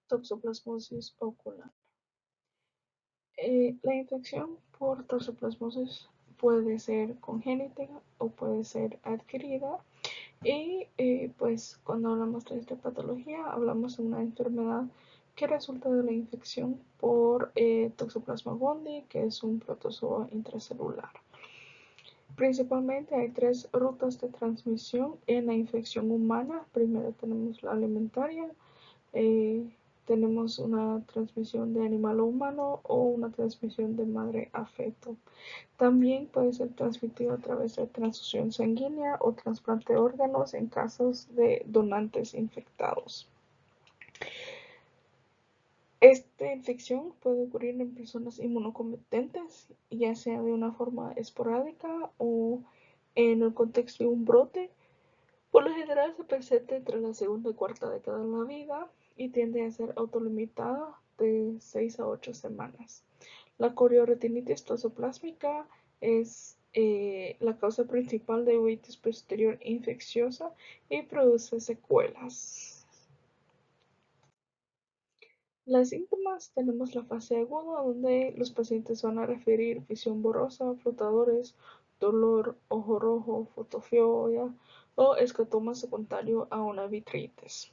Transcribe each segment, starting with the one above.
Toxoplasmosis ocular. La infección por toxoplasmosis puede ser congénita o puede ser adquirida. Y pues cuando hablamos de esta patología, hablamos de una enfermedad que resulta de la infección por Toxoplasma gondii, que es un protozoo intracelular. Principalmente hay tres rutas de transmisión en la infección humana. Primero tenemos la alimentaria, eh, tenemos una transmisión de animal a humano o una transmisión de madre a feto. También puede ser transmitido a través de transfusión sanguínea o trasplante de órganos en casos de donantes infectados. Esta infección puede ocurrir en personas inmunocompetentes, ya sea de una forma esporádica o en el contexto de un brote. Por lo general se presenta entre la segunda y cuarta década de la vida y tiende a ser autolimitada de 6 a 8 semanas. La corioretinitis toxoplásmica es la causa principal de uveitis posterior infecciosa y produce secuelas. Las síntomas tenemos la fase aguda, donde los pacientes van a referir visión borrosa, flotadores, dolor, ojo rojo, fotofobia o escatoma secundario a una vitritis.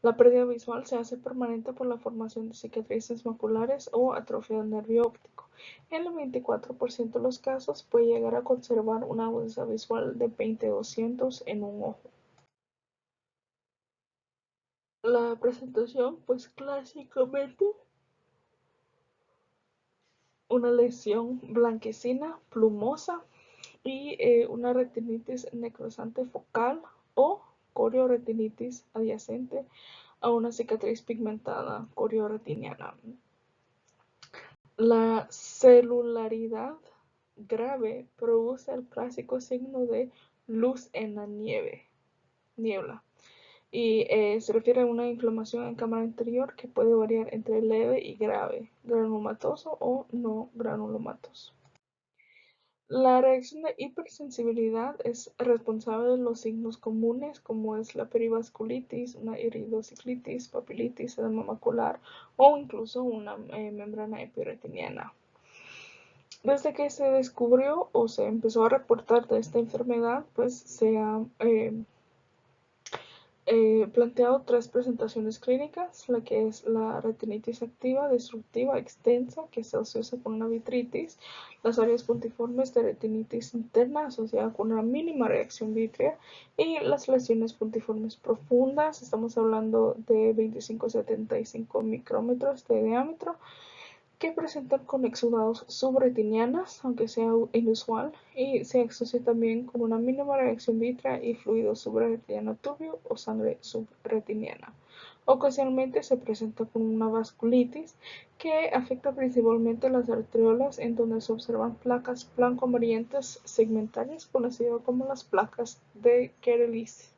La pérdida visual se hace permanente por la formación de cicatrices maculares o atrofia del nervio óptico. En el 24% de los casos puede llegar a conservar una agudeza visual de 20/200 en un ojo. La presentación, pues clásicamente una lesión blanquecina, plumosa y una retinitis necrosante focal o corioretinitis adyacente a una cicatriz pigmentada corioretiniana. La celularidad grave produce el clásico signo de luz en la niebla, y se refiere a una inflamación en cámara interior que puede variar entre leve y grave, granulomatoso o no granulomatoso. La reacción de hipersensibilidad es responsable de los signos comunes, como es la perivasculitis, una iridociclitis, papilitis, edema macular o incluso una membrana epiretiniana. Desde que se descubrió o se empezó a reportar de esta enfermedad, pues se ha planteado tres presentaciones clínicas, la que es la retinitis activa, destructiva, extensa, que se asocia con una vitritis, las áreas puntiformes de retinitis interna asociada con una mínima reacción vítrea y las lesiones puntiformes profundas, estamos hablando de 25 a 75 micrómetros de diámetro, que presentan con exudados subretinianas, aunque sea inusual, y se asocia también con una mínima reacción vítrea y fluido subretiniano turbio o sangre subretiniana. Ocasionalmente se presenta con una vasculitis que afecta principalmente las arteriolas, en donde se observan placas blanco-amarillentas segmentarias conocidas como las placas de Kerlitz.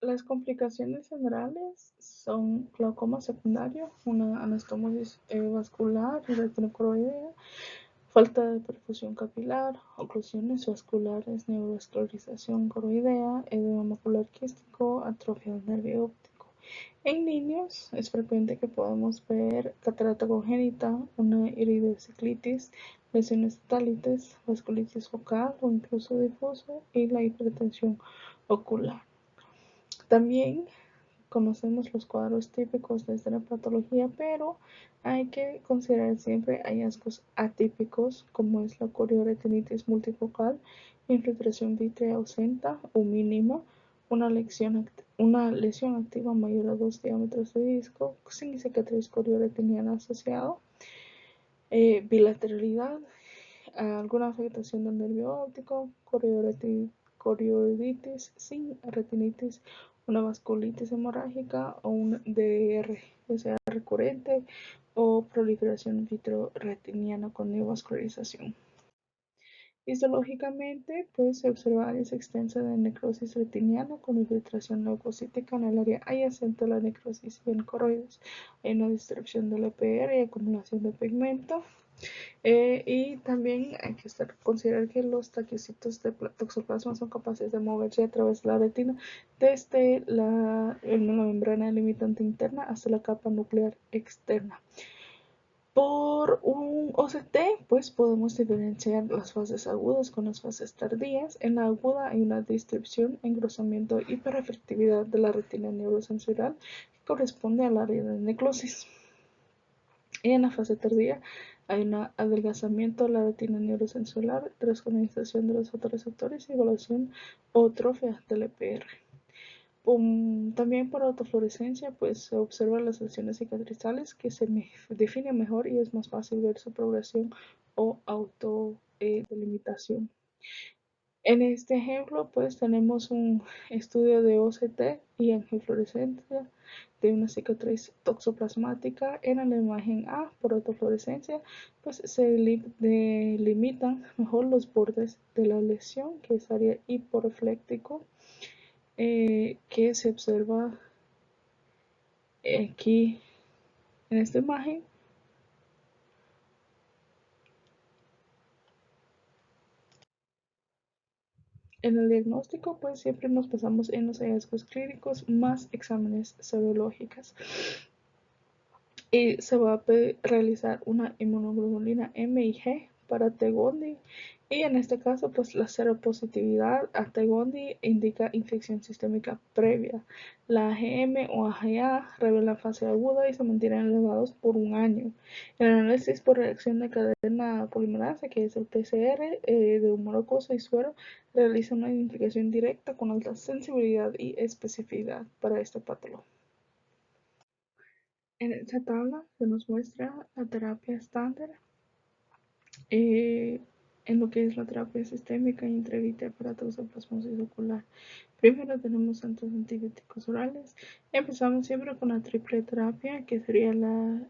Las complicaciones generales son glaucoma secundario, una anastomosis vascular y retinocoroidea, falta de perfusión capilar, oclusiones vasculares, neovascularización coroidea, edema macular quístico, atrofia del nervio óptico. En niños es frecuente que podamos ver catarata congénita, una iridociclitis, lesiones totales, vasculitis focal o incluso difuso y la hipertensión ocular. También conocemos los cuadros típicos de esta patología, pero hay que considerar siempre hallazgos atípicos, como es la corioretinitis multifocal, infiltración vítrea ausente o mínima, una lesión activa mayor a 2 diámetros de disco, sin cicatriz corioretiniana asociado, bilateralidad, alguna afectación del nervio óptico, corioiditis sin retinitis, una vasculitis hemorrágica o un DR, o sea, recurrente, o proliferación vitreoretiniana con neovascularización. Histológicamente, pues se observa áreas extensas de necrosis retiniana con infiltración leucocítica en el área adyacente a la necrosis y en coroides. Hay una distribución del EPR y acumulación de pigmento. Y también hay que considerar que los taquiocitos de toxoplasma son capaces de moverse a través de la retina desde la membrana limitante interna hasta la capa nuclear externa. Por un OCT, pues podemos diferenciar las fases agudas con las fases tardías. En la aguda hay una distribución, engrosamiento y hiperefectividad de la retina neurosensorial que corresponde al área de necrosis. Y en la fase tardía hay un adelgazamiento de la retina neurosensorial, descondensación de los fotorreceptores y evaluación o atrofia del EPR. También por autofluorescencia, pues se observan las lesiones cicatrizales que se definen mejor y es más fácil ver su progresión o autodelimitación. En este ejemplo, pues tenemos un estudio de OCT y angiofluorescencia de una cicatriz toxoplasmática. En la imagen A, por autofluorescencia, pues se delimitan mejor los bordes de la lesión, que es área hiporefléctico, que se observa aquí en esta imagen. En el diagnóstico, pues siempre nos basamos en los hallazgos clínicos más exámenes serológicos. Y se va a realizar una inmunoglobulina M y G para T-Gondi. Y en este caso, pues la seropositividad a T-Gondi indica infección sistémica previa. La AGM o AGA revela fase aguda y se mantienen elevados por un año. El análisis por reacción de cadena polimerasa, que es el PCR de humor acuoso y suero, realiza una identificación directa con alta sensibilidad y especificidad para esta patología. En esta tabla se nos muestra la terapia estándar en lo que es la terapia sistémica intravítrea para toxoplasmosis ocular. Primero tenemos antibióticos orales. Empezamos siempre con la triple terapia, que sería la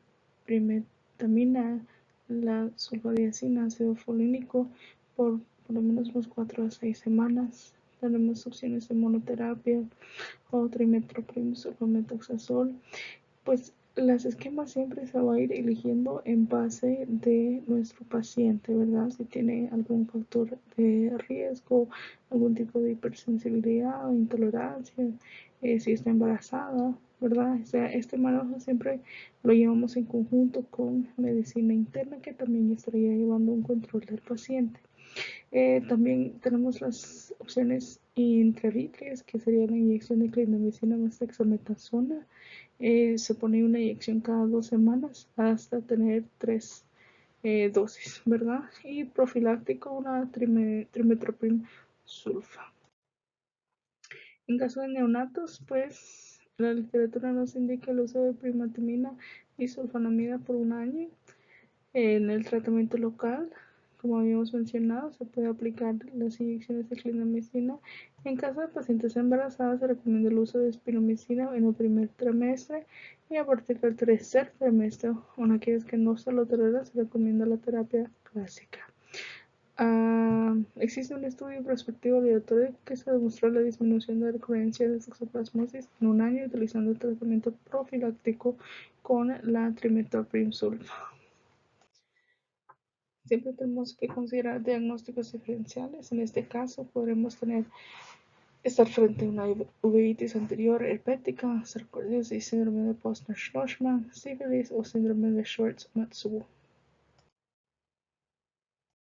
primetamina, la sulfadiazina, ácido folínico por lo menos unos 4 a 6 semanas. Tenemos opciones de monoterapia o trimethoprim, sulfametoxazol. Pues las esquemas siempre se va a ir eligiendo en base de nuestro paciente, ¿verdad? Si tiene algún factor de riesgo, algún tipo de hipersensibilidad o intolerancia, si está embarazada, ¿verdad? O sea, este manejo siempre lo llevamos en conjunto con medicina interna, que también estaría llevando un control del paciente. También tenemos las opciones intravítreas, que sería la inyección de clindamicina más dexametasona. Se pone una inyección cada 2 semanas hasta tener 3 dosis, ¿verdad? Y profiláctico, una trimetoprim sulfa. En caso de neonatos, pues la literatura nos indica el uso de primetamina y sulfonamida por un año. En el tratamiento local, como habíamos mencionado, se puede aplicar las inyecciones de clindamicina. En caso de pacientes embarazadas, se recomienda el uso de espironolactona en el primer trimestre y a partir del tercer trimestre, o en aquellos que no se lo toleran, se recomienda la terapia clásica. Existe un estudio prospectivo aleatorio que se demostró la disminución de recurrencia de toxoplasmosis en un año utilizando el tratamiento profiláctico con la trimethoprim sulfa. Siempre tenemos que considerar diagnósticos diferenciales. En este caso, podremos estar frente a una uveitis anterior herpética, sarcoidosis, síndrome de Posner-Schlossman, sífilis o síndrome de Schwartz-Matsuo.